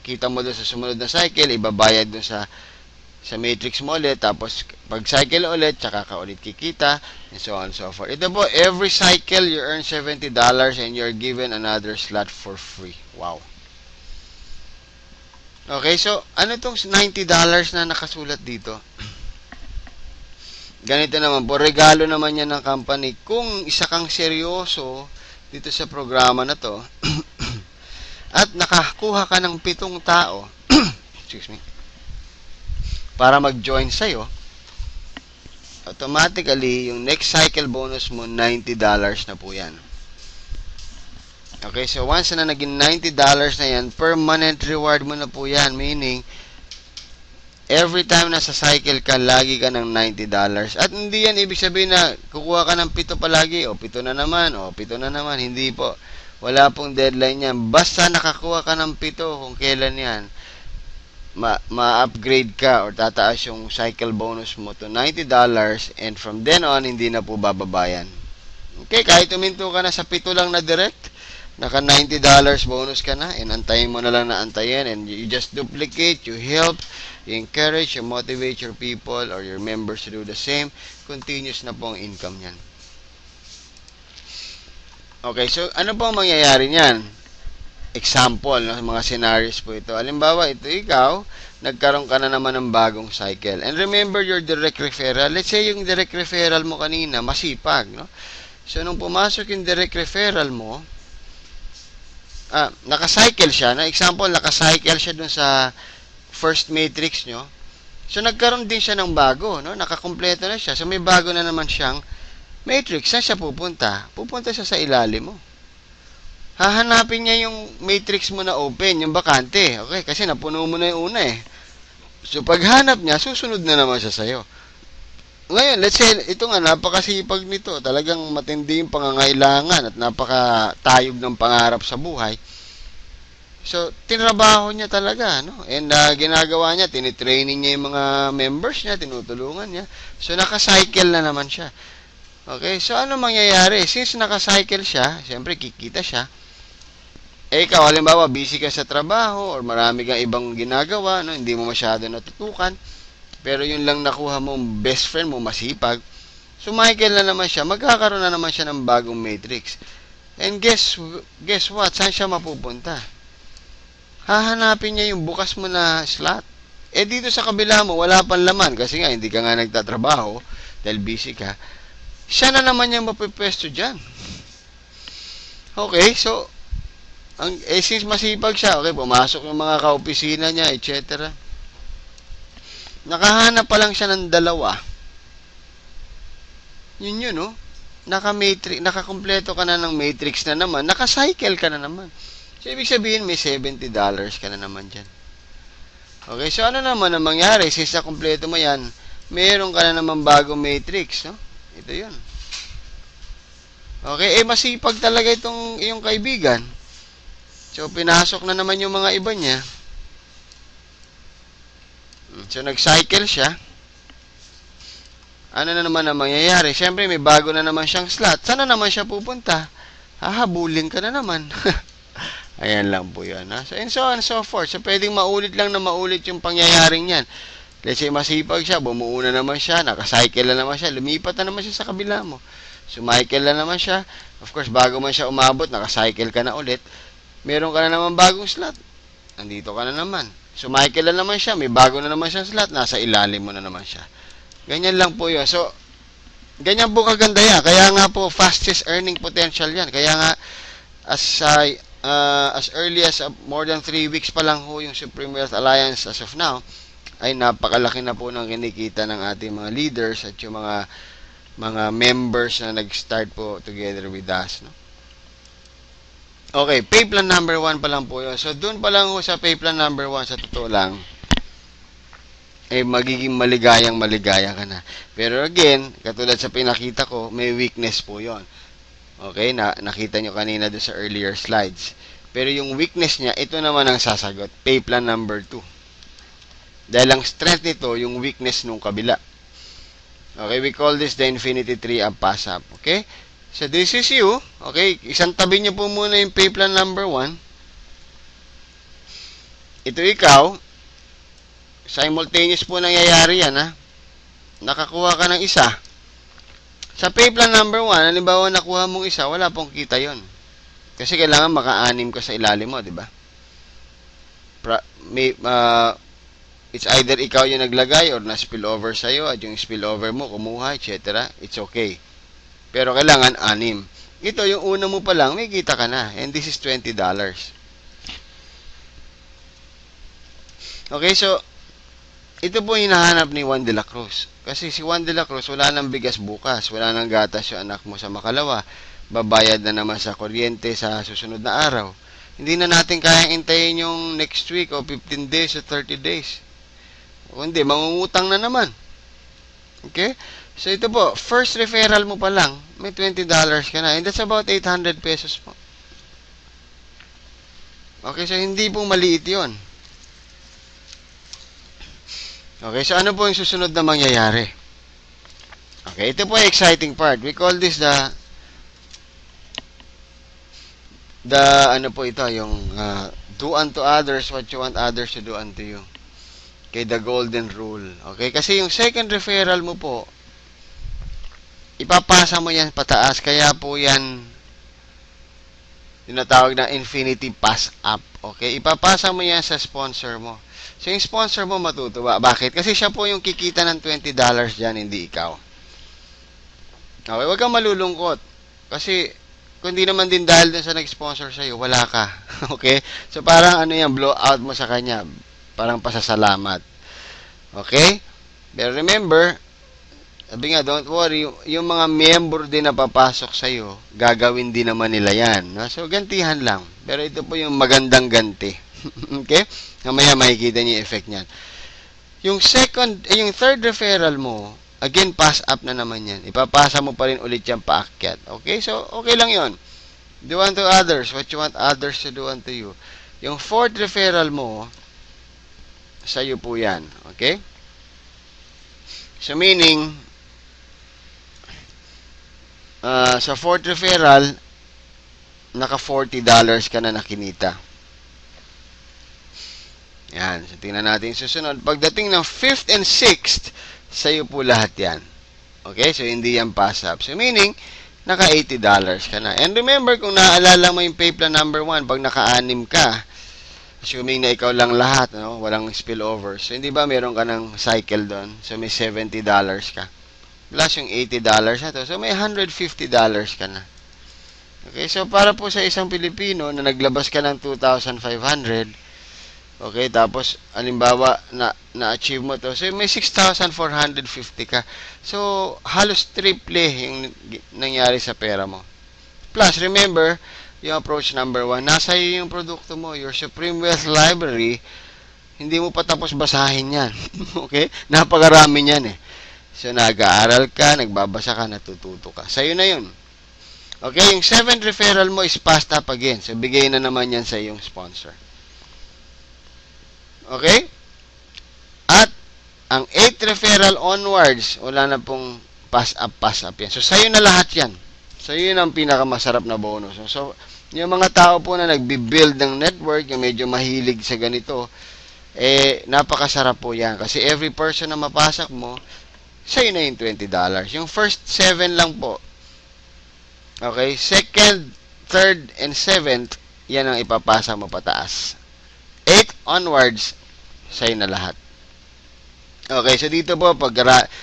kita mo doon sa sumunod na cycle, ibabayad doon sa matrix mo ulit. Tapos, pag cycle ulit, tsaka ka ulit kikita, and so on and so forth. Ito po, every cycle, you earn $70 and you're given another slot for free. Wow. Okay, so, ano itong $90 na nakasulat dito? Ganito naman po, regalo naman yan ng company. Kung isa kang seryoso dito sa programa na to, at nakakuha ka ng 7 tao, excuse me, para mag-join sa'yo, automatically, yung next cycle bonus mo, $90 na po yan. Okay, so once na naging $90 na yan, permanent reward mo na po yan. Meaning, every time na sa cycle ka, lagi ka ng $90. At hindi yan ibig sabihin na kukuha ka ng 7 palagi, o 7 na naman, o 7 na naman. Hindi po. Wala pong deadline yan. Basta nakakuha ka ng 7 kung kailan yan, ma-upgrade ka or tataas yung cycle bonus mo to $90 and from then on, hindi na po bababayan. Okay, kahit uminto ka na sa 7 lang na direct, naka $90 bonus ka na and antayin mo na lang na antayin and you just duplicate, you help, you encourage, you motivate your people or your members to do the same. Continuous na po ang income niyan. Okay, so ano po ang mangyayari niyan? Example, no, mga scenarios po ito. Halimbawa, ito ikaw, nagkaroon ka na naman ng bagong cycle. And remember your direct referral. Let's say yung direct referral mo kanina, masipag, no? So, nung pumasok yung direct referral mo, naka-cycle siya. Na example, naka-cycle siya dun sa first matrix nyo. So, nagkaroon din siya ng bago, no? Nakakompleto na siya. So, may bago na naman siyang matrix. Saan siya pupunta? Pupunta siya sa ilalim mo. Hahanapin niya yung matrix mo na open, yung bakante. Okay? Kasi napuno mo na yung una eh. So, paghanap niya, susunod na naman siya sa'yo. Ngayon, let's say, ito nga, napakasipag nito. Talagang matindi yung pangangailangan at napakatayog ng pangarap sa buhay. So, tinrabaho niya talaga, no? And ginagawa niya, tinitraining niya yung mga members niya, tinutulungan niya. So, nakacycle na naman siya. Okay? So, ano mangyayari? Since nakacycle siya, siyempre, kikita siya. ikaw, halimbawa, busy ka sa trabaho or marami kang ibang ginagawa, no? Hindi mo masyado natutukan, pero yun lang nakuha mong best friend mo, masipag. So, Michael na naman siya, magkakaroon na naman siya ng bagong matrix. And guess what? Saan siya mapupunta? Hahanapin niya yung bukas mo na slot. Eh, dito sa kabila mo, wala pang laman kasi nga, hindi ka nga nagtatrabaho dahil busy ka. Siya na naman yung mapipwesto dyan. Okay, so, since masipag siya, okay, pumasok yung mga kaopisina niya, etc. Nakahanap pa lang siya ng dalawa. Yun, no? Nakakompleto ka na ng matrix na naman, nakacycle ka na naman. So, ibig sabihin, may $70 ka na naman dyan. Okay, so ano naman ang mangyari? Since nakompleto mo yan, meron ka na naman bagong matrix, no? Ito yun. Okay, masipag talaga itong iyong kaibigan. So, pinasok na naman yung mga iba niya. So, nag-cycle siya. Ano na naman ang mangyayari? Siyempre, may bago na naman siyang slot. Saan na naman siya pupunta? Hahabulin ka na naman. Ayan lang po yun. Ha? So, and so on and so forth. So, pwedeng maulit lang na maulit yung pangyayaring yan. Let's say, masipag siya, bumuo na naman siya, nakacycle na naman siya, lumipat na naman siya sa kabila mo. Sumicycle na naman siya. Of course, bago man siya umabot, nakacycle ka na ulit. Meron ka na naman bagong slot. Nandito ka na naman. Sumicycle na naman siya, may bago na naman siyang slot, nasa ilalim mo na naman siya. Ganyan lang po yun. So, ganyan po kaganda yan. Kaya nga po, fastest earning potential yan. Kaya nga, as early as more than 3 weeks pa lang ho yung Supreme Wealth Alliance as of now, ay napakalaki na po ng kinikita ng ating mga leaders at yung mga members na nag-start po together with us, no? Okay, pay plan number 1 pa lang po yun. So, dun pa lang ho sa pay plan number 1, sa totoo lang, magiging maligaya ka na. Pero again, katulad sa pinakita ko, may weakness po yon. Okay, nakita nyo kanina doon sa earlier slides. Pero yung weakness niya, ito naman ang sasagot. Pay plan number 2. Dahil ang strength nito, yung weakness nung kabila. Okay, we call this the infinity tree of pass-up. Okay? So, this is you. Okay, isang tabi nyo po muna yung pay plan number 1. Ito ikaw. Simultaneous po nangyayari yan, ha? Nakakuha ka ng isa. Sa pay plan number 1, halimbawa nakuha mong isa, wala pong kita yon. Kasi kailangan maka-anim ka sa ilalim mo, di ba? It's either ikaw yung naglagay or na-spill over sa'yo at yung spill over mo, kumuha, etc. It's okay. Pero kailangan 6. Ito, yung una mo pa lang, may kita ka na. And this is $20. Okay, so, ito po hinahanap ni Juan de la Cruz. Kasi si Juan de la Cruz, wala nang bigas bukas. Wala nang gatas yung anak mo sa Makalawa. Babayad na naman sa kuryente sa susunod na araw. Hindi na natin kayang intayin yung next week o 15 days o 30 days. Kundi, mangungutang na naman. Okay? So, ito po, first referral mo pa lang, may $20 ka na. And that's about 800 pesos po. Okay, so hindi po maliit yon. Okay, so ano po yung susunod na mangyayari? Okay, ito po yung exciting part. We call this ano po ito, yung do unto others what you want others to do unto you. Okay, the golden rule. Okay, kasi yung second referral mo po, ipapasa mo yan pataas. Kaya po yan tinatawag na infinity pass up. Okay, ipapasa mo yan sa sponsor mo. So, yung sponsor mo matutuwa. Bakit? Kasi siya po yung kikita ng $20 dyan, hindi ikaw. Okay, huwag kang malulungkot. Kasi, kung di naman din dahil dun sa nag-sponsor sa'yo, wala ka. Okay? So, parang ano yan, blow out mo sa kanya. Parang pasasalamat. Okay? Pero remember, sabi nga, don't worry, yung mga member din na papasok sa'yo, gagawin din naman nila yan. No? So, gantihan lang. Pero ito po yung magandang ganti. Okay? Mamaya makikita niyo yung effect niyan. Yung third referral mo, again, pass up na naman yan. Ipapasa mo pa rin ulit yan paakyat. Okay? So, okay lang yon. Do unto others what you want others to do unto you. Yung fourth referral mo, sa'yo po yan. Okay? So, meaning, sa fourth referral, naka $40 ka na nakinita. Yan. So, tingnan natin yung susunod. Pagdating ng 5th and 6th, sa'yo po lahat yan. Okay? So, hindi yan pass up. So, meaning, naka $80 ka na. And remember, kung naaalala mo yung pay plan number 1, pag naka-anim ka, assuming na ikaw lang lahat, no? Walang spillover. So, hindi ba meron ka ng cycle doon? So, may $70 ka. Plus yung $80 na to. So, may $150 ka na. Okay? So, para po sa isang Pilipino na naglabas ka ng 2,500, okay, tapos, alimbawa, na-achieve mo to. So, may 6,450 ka. So, halos triple yung nangyari sa pera mo. Plus, remember, yung approach number 1, nasa iyo yung produkto mo, your Supreme Wealth Library, hindi mo pa tapos basahin yan. Okay? Napakarami yan eh. So, nag-aaral ka, nagbabasa ka, natututo ka. Sa'yo na yun. Okay? Yung 7th referral mo is passed up again. So, bigay na naman yan sa iyong sponsor. Okay? At, ang 8th referral onwards, wala na pong pass up yan. So, sa'yo na lahat yan. So, yun ang pinakamasarap na bonus. So, yung mga tao po na nagbi-build ng network, yung medyo mahilig sa ganito, napakasarap po yan. Kasi every person na mapasok mo, sa'yo na yung $20. Yung first 7 lang po. Okay? 2nd, 3rd, and 7th, yan ang ipapasa mo pataas. 8 onwards, sa'yo na lahat. Okay, so dito po,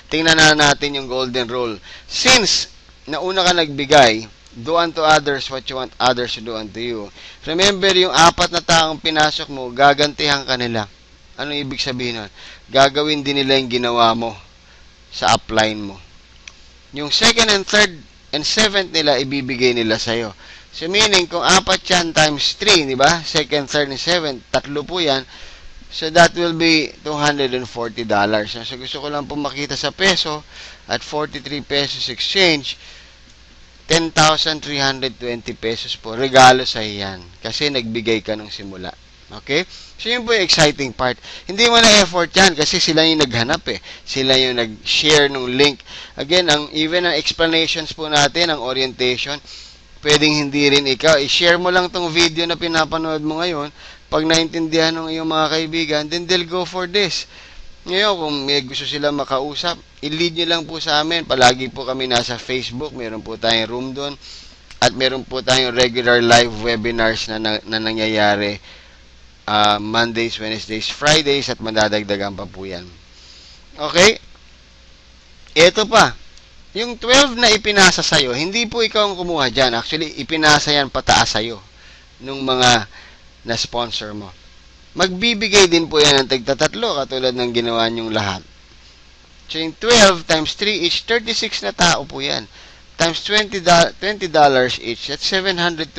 tingnan na natin yung golden rule. Since, nauna ka nagbigay, do unto others what you want others to do unto you. Remember, yung 4 na taong pinasok mo, gagantihan ka nila. Anong ibig sabihin nun? Gagawin din nila yung ginawa mo sa upline mo. Yung 2nd and 3rd and 7th nila, ibibigay nila sa'yo. So, meaning, kung 4 yan times 3, di ba? 2nd, 3rd, and 7th, 3 po yan. So, that will be $240. So, gusto ko lang po makita sa peso at 43 pesos exchange, 10,320 pesos po. Regalo sa iyan. Kasi nagbigay ka nung simula. Okay? So, yun po yung exciting part. Hindi mo na effort yan kasi sila yung naghanap eh. Sila yung nag-share nung link. Again, even ang explanations po natin, ang orientation, pwedeng hindi rin ikaw. I-share mo lang tong video na pinapanood mo ngayon. Pag naintindihan ng iyong mga kaibigan, then they'll go for this. Ngayon, kung may gusto sila makausap, i-lead nyo lang po sa amin. Palagi po kami nasa Facebook. Meron po tayong room doon. At meron po tayong regular live webinars na nangyayari Mondays, Wednesdays, Fridays at madadagdagan pa po yan. Okay? Ito pa. Yung 12 na ipinasa sa'yo, hindi po ikaw ang kumuha dyan. Actually, ipinasa yan pataas sa'yo nung mga na-sponsor mo. Magbibigay din po yan ng tigtatatlo katulad ng ginawa niyong lahat. So, yung 12 times 3 each, 36 na tao po yan. Times $20 each, that's $720.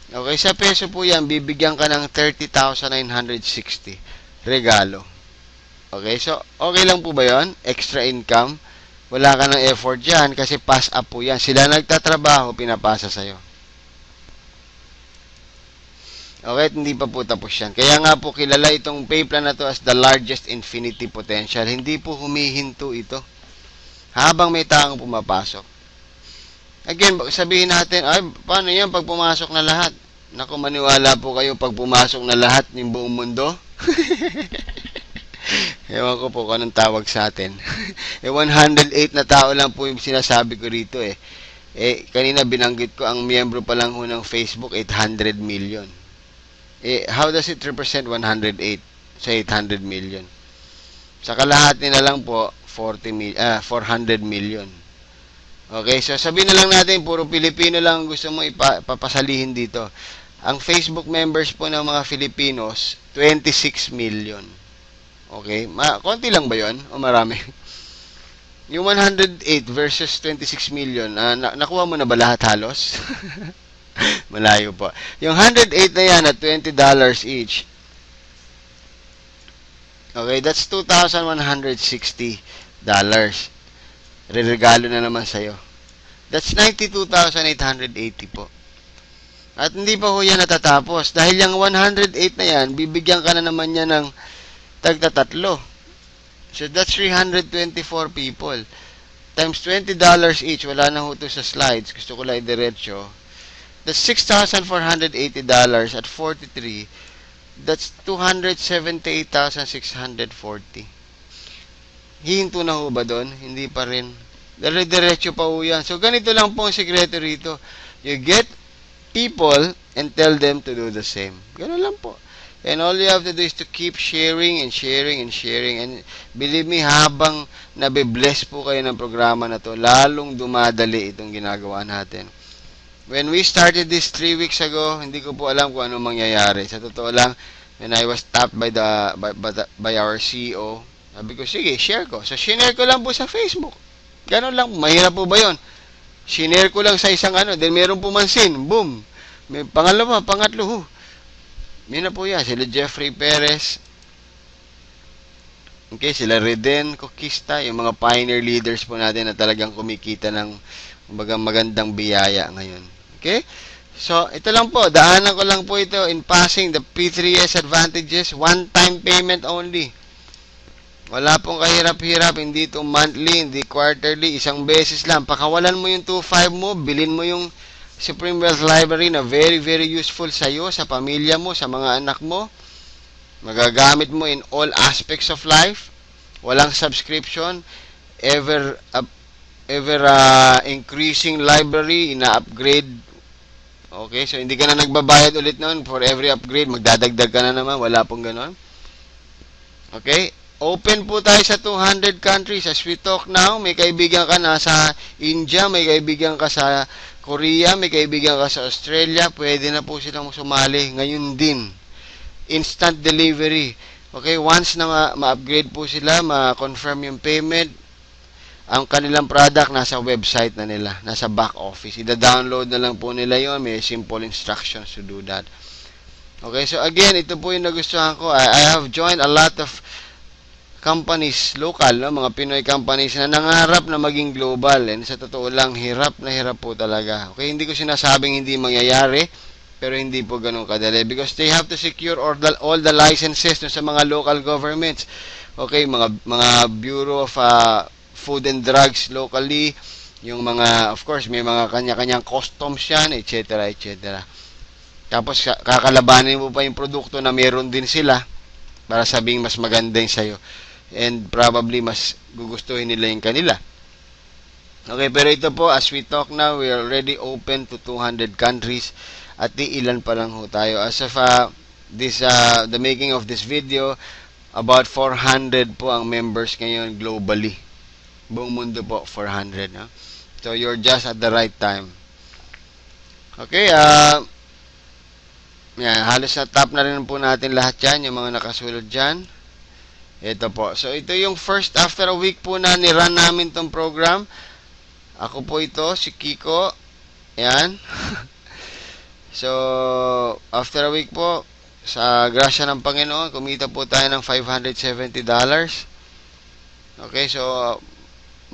Okay, sa peso po yan, bibigyan ka ng 30,960. Regalo. Okay, so, okay lang po ba yon? Extra income. Wala ka ng effort dyan kasi pass up po yan. Sila nagtatrabaho, pinapasa sa'yo. Okay, hindi pa po tapos yan. Kaya nga po kilala itong pay plan na to as the largest infinity potential. Hindi po humihinto ito habang may taong pumapasok. Again, sabihin natin, ay, paano yan pag pumasok na lahat? Naku, maniwala po kayo pag pumasok na lahat ng buong mundo. Ewan ko po kung anong tawag sa atin. 108 na tao lang po yung sinasabi ko rito eh. Kanina binanggit ko, ang miyembro pa lang ho ng Facebook, 800 million. How does it represent 108 sa 800 million? Sa kalahati na lang po, 400 million. Okay, so sabihin na lang natin, puro Pilipino lang gusto mo ipapasalihin dito. Ang Facebook members po ng mga Filipinos, 26 million. Okay, konti lang ba yon o marami? Yung 108 versus 26 million, nakuha mo na ba lahat halos? Malayo po. Yung 108 na yan at $20 each. Okay, that's $2,160. Regalo na naman sa'yo. That's 92,880 po. At hindi pa ho yan natatapos. Dahil yung 108 na yan, bibigyan ka na naman yan ng tagtatatlo. So, that's 324 people. Times $20 each. Wala na ho to sa slides. Gusto ko lang i-diretso. That's $6,480 at 43. That's 278,640. Hihinto na ho ba doon? Hindi pa rin. Dire-diretso pa ho yan. So, ganito lang po ang sekreto rito. You get people and tell them to do the same. Ganun lang po. And all you have to do is to keep sharing and sharing and sharing. And believe me, habang nabibless po kayo ng programa na to, lalong dumadali itong ginagawa natin. When we started this 3 weeks ago, hindi ko po alam kung ano mangyayari. Sa totoo lang, when I was tapped by our CEO, sabi ko, sige, share ko. So, shinare ko lang po sa Facebook. Ganon lang. Mahirap po ba yun? Shinare ko lang sa isang then meron pumansin. Boom. May pangalawa, pangatlo. Yun na po yan. Sila Jeffrey Perez. Okay, sila Reden Kokista. Yung mga pioneer leaders po natin na talagang kumikita ng magandang biyaya ngayon. Okay? So, ito lang po. Daanan ko lang po ito in passing the P3S advantages. One-time payment only. Wala pong kahirap-hirap. Hindi ito monthly, hindi quarterly. Isang beses lang. Pakawalan mo yung 2.5 mo. Bilin mo yung Supreme Wealth Library na very, very useful sa iyo, sa pamilya mo, sa mga anak mo. Magagamit mo in all aspects of life. Walang subscription. Ever increasing library, ina-upgrade. Okay, so hindi ka na nagbabayad ulit noon for every upgrade. Magdadagdag ka na naman. Wala pong ganon. Okay, open po tayo sa 200 countries. As we talk now, may kaibigan ka na sa India, may kaibigan ka sa Korea, may kaibigan ka sa Australia, pwede na po silang sumali. Ngayon din, instant delivery. Okay, once na ma-upgrade po sila, ma-confirm yung payment, ang kanilang product nasa website na nila, nasa back office. Ida-download na lang po nila yon. May simple instructions to do that. Okay, so again, ito po yung nagustuhan ko. I have joined a lot of companies, local, no? Mga Pinoy companies na nangarap na maging global. And sa totoo lang, hirap na hirap po talaga. Okay, hindi ko sinasabing hindi mangyayari, pero hindi po ganun kadali. Because they have to secure all the licenses sa mga local governments. Okay, mga Bureau of Food and Drugs locally, yung mga, of course, may mga kanya-kanyang customs yan, etc., etc. Tapos, kakalabanin mo pa yung produkto na meron din sila para sabing mas maganda yung sa'yo. And probably mas gugustuhin nila yung kanila. Okay, pero ito po, as we talk now, we are already open to 200 countries at ilan pa lang ho tayo. As of the making of this video, about 400 po ang members ngayon globally. Buong mundo po, 400. No? So, you're just at the right time. Okay, halos na top na rin po natin lahat yan, yung mga nakasulod dyan. Ito po. So, ito yung first after a week po na nirun namin tong program. Ako po ito, si Kiko. Yan. So, after a week po, sa grasya ng Panginoon, kumita po tayo ng $570. Okay, so,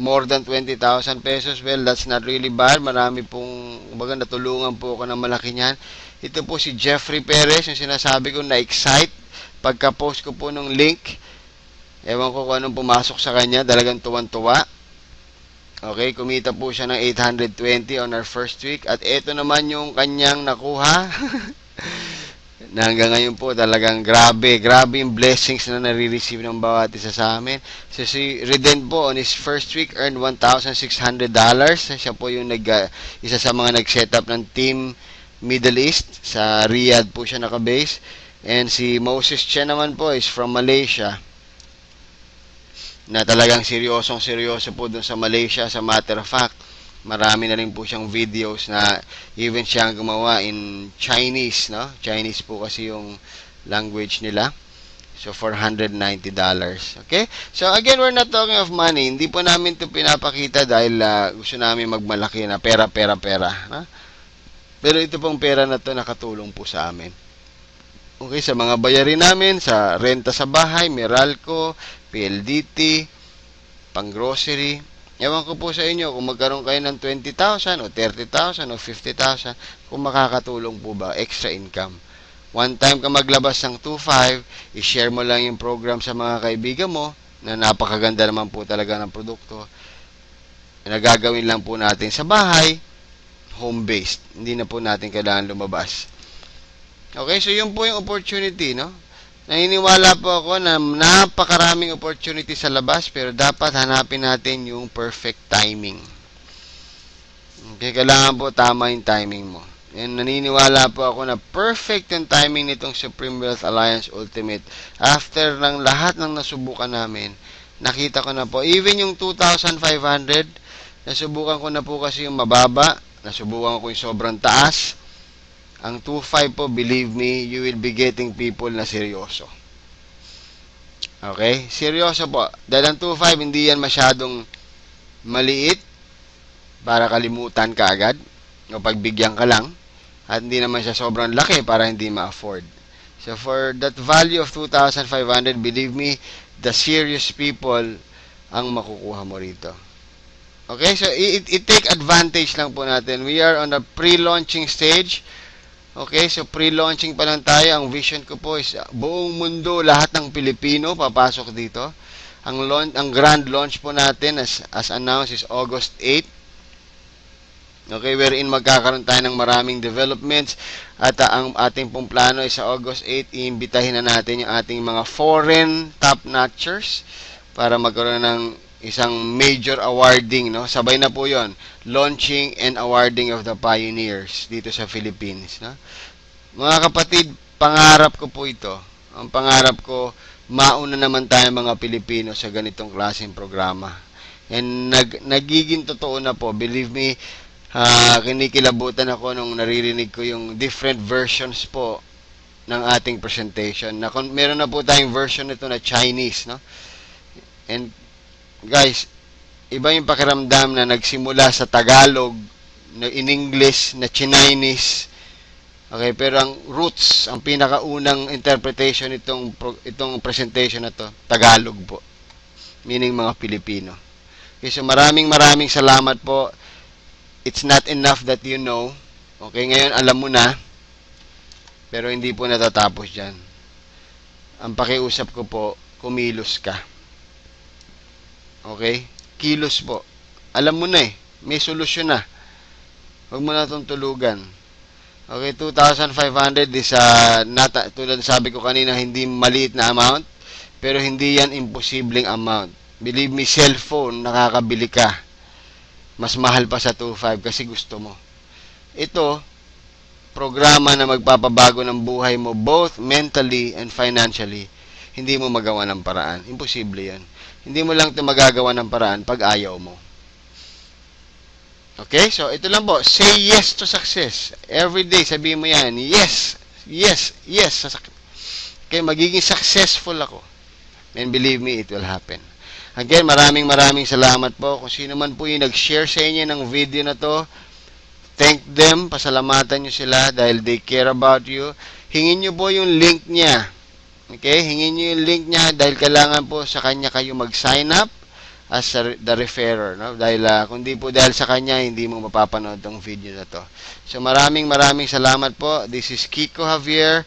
more than 20,000 pesos. Well, that's not really bad. Marami pong, kumbaga, natulungan po ako ng malaki niyan. Ito po si Jeffrey Perez, yung sinasabi ko na-excite. Pagka-post ko po ng link, ewan ko kung anong pumasok sa kanya, talagang tuwan-tuwa. Okay, kumita po siya ng 820 on our first week. At ito naman yung kanyang nakuha. Na hanggang ngayon po talagang grabe yung blessings na nare-receive ng bawat isa sa amin. So si Reden po on his first week earned $1,600. Siya po yung isa sa mga nag-set up ng Team Middle East. Sa Riyadh po siya nakabase. And si Moses Chen naman po is from Malaysia. Na talagang seryoso po dun sa Malaysia. Sa matter of fact, marami na rin po siyang videos na even siyang gumawa in Chinese, no? Chinese po kasi yung language nila. So, $490. Okay? So, again, we're not talking of money. Hindi po namin ito pinapakita dahil gusto namin magmalaki na pera. No? Pero ito pong pera na to nakatulong po sa amin. Okay, sa mga bayarin namin, sa renta sa bahay, Meralco, PLDT, pang-grocery. Ewan ko po sa inyo kung magkaroon kayo ng 20,000 o 30,000 o 50,000, kung makakatulong po ba, extra income. One time ka maglabas ng 2.5, i-share mo lang yung program sa mga kaibigan mo, na napakaganda naman po talaga ng produkto. Nagagawin lang po natin sa bahay. home-based. Hindi na po natin kailangan lumabas. Okay, so yun po yung opportunity, no? Naniniwala po ako na napakaraming opportunity sa labas, pero dapat hanapin natin yung perfect timing. Okay, kailangan po tama yung timing mo. And naniniwala po ako na perfect yung timing nitong Supreme Wealth Alliance Ultimate. After ng lahat ng nasubukan namin, nakita ko na po, even yung 2,500, nasubukan ko na po kasi yung mababa, nasubukan ko yung sobrang taas. Ang 2.5 po, believe me, you will be getting people na seryoso. Okay? Seryoso po. Dahil ang 2.5, hindi yan masyadong maliit para kalimutan ka agad o pagbigyan ka lang. At hindi naman siya sobrang laki para hindi ma-afford. So, for that value of 2,500, believe me, the serious people ang makukuha mo rito. Okay? So, i-take advantage lang po natin. We are on a pre-launching stage. Okay, so pre-launching pa lang tayo. Ang vision ko po is buong mundo, lahat ng Pilipino papasok dito. Ang grand launch po natin as announced is August 8. Okay, wherein magkakaroon tayo ng maraming developments at ang ating pong plano is sa August 8, iimbitahin na natin yung ating mga foreign top-notchers para magkaroon ng isang major awarding, no? Sabay na po 'yon, launching and awarding of the pioneers dito sa Philippines, no? Mga kapatid, pangarap ko po ito. Ang pangarap ko, mauna naman tayo mga Pilipino sa ganitong klaseng programa. And nagiging totoo na po, believe me, kinikilabutan ako nung naririnig ko yung different versions po ng ating presentation. Meron na po tayong version nito na Chinese, no? And guys, iba yung pakiramdam na nagsimula sa Tagalog, na in English, na Chinese. Okay, pero ang roots, ang pinakaunang interpretation itong presentation na to, Tagalog po. Meaning mga Pilipino. Okay, so maraming salamat po. It's not enough that you know. Okay, ngayon alam mo na. Pero hindi po natatapos dyan. Ang pakiusap ko po, kumilos ka. Okay? Kilos po. Alam mo na eh. May solusyon na. Huwag mo na itong tulugan. Okay, 2,500 is tulad sabi ko kanina, hindi maliit na amount. Pero hindi yan imposibleng amount. Believe me, cellphone, nakakabili ka. Mas mahal pa sa 2.5 kasi gusto mo. Ito, programa na magpapabago ng buhay mo both mentally and financially. Hindi mo magawa ng paraan. Imposible yan. Hindi mo lang ito magagawa ng paraan pag ayaw mo. Okay? So, ito lang po. Say yes to success. Every day, sabihin mo yan. Yes. Yes. Yes. Okay, magiging successful ako. And believe me, it will happen. Again, maraming salamat po. Kung sino man po yung nag-share sa inyo ng video na to, thank them. Pasalamatan nyo sila dahil they care about you. Hingin nyo po yung link niya. Okay, hingin nyo yung link niya dahil kailangan po sa kanya kayo mag-sign up as the referrer, no? Dahil kundi po dahil sa kanya, hindi mo mapapanood tong video na to. So maraming salamat po. This is Kiko Javier.